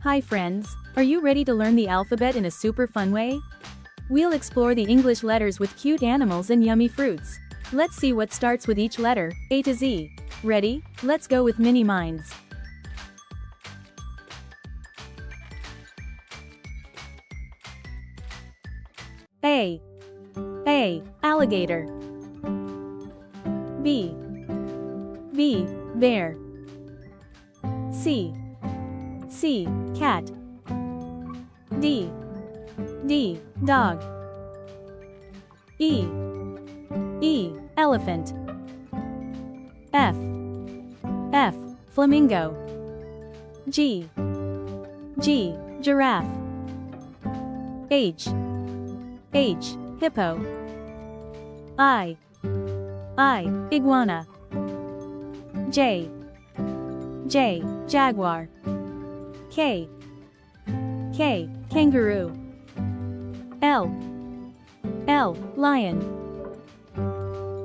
Hi friends, are you ready to learn the alphabet in a super fun way? We'll explore the English letters with cute animals and yummy fruits. Let's see what starts with each letter, A to Z. Ready? Let's go with Mini Mindz. A. Alligator. B. Bear. C. Cat. D. Dog. E. Elephant. F. Flamingo. G. Giraffe. H. Hippo. I. Iguana. J. Jaguar. K. Kangaroo. L. Lion.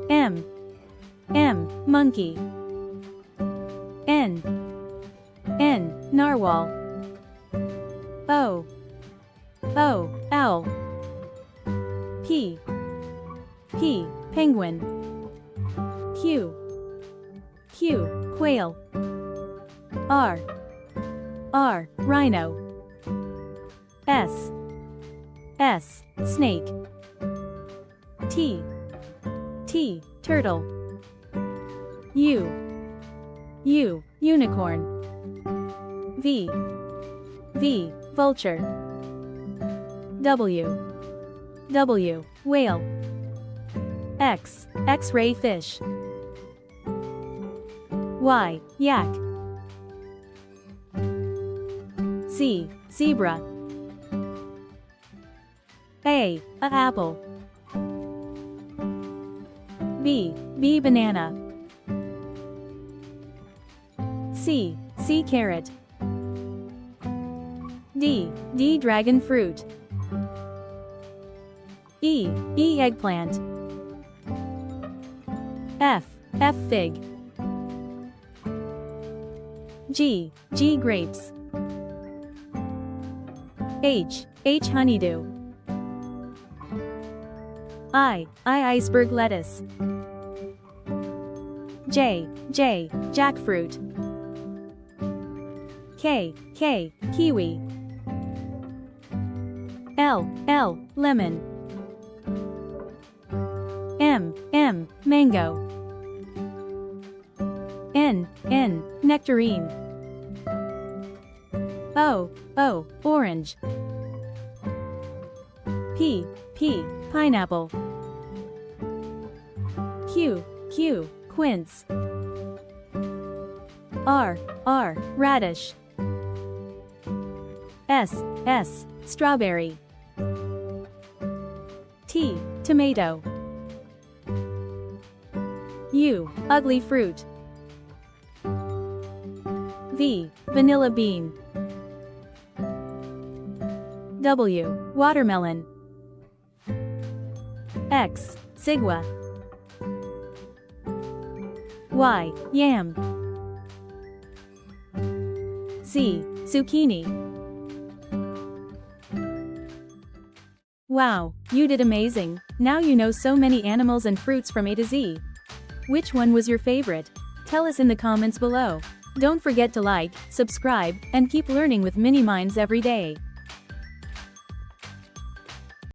M. Monkey. N. Narwhal. O. Owl. P. Penguin. Q. Quail. R. Rhino. S. Snake. T. Turtle. U. Unicorn. V. Vulture. W. Whale. X. X-ray fish. Y. Yak. Z. Zebra. A. Apple. B. Banana. C. Carrot. D. Dragon fruit. E. Eggplant. F. Fig. G. Grapes. H. Honeydew. I. Iceberg lettuce. J. Jackfruit. K. Kiwi. L. Lemon. M. Mango. N. Nectarine. O. Orange. P. Pineapple. Q. Quince. R. Radish. S. Strawberry. T. Tomato. U. Ugly fruit. V. Vanilla bean. W. Watermelon. X. Sigua. Y. Yam. Z. Zucchini. Wow, you did amazing. Now you know so many animals and fruits from A to Z. Which one was your favorite? Tell us in the comments below. Don't forget to like, subscribe, and keep learning with Mini Mindz every day.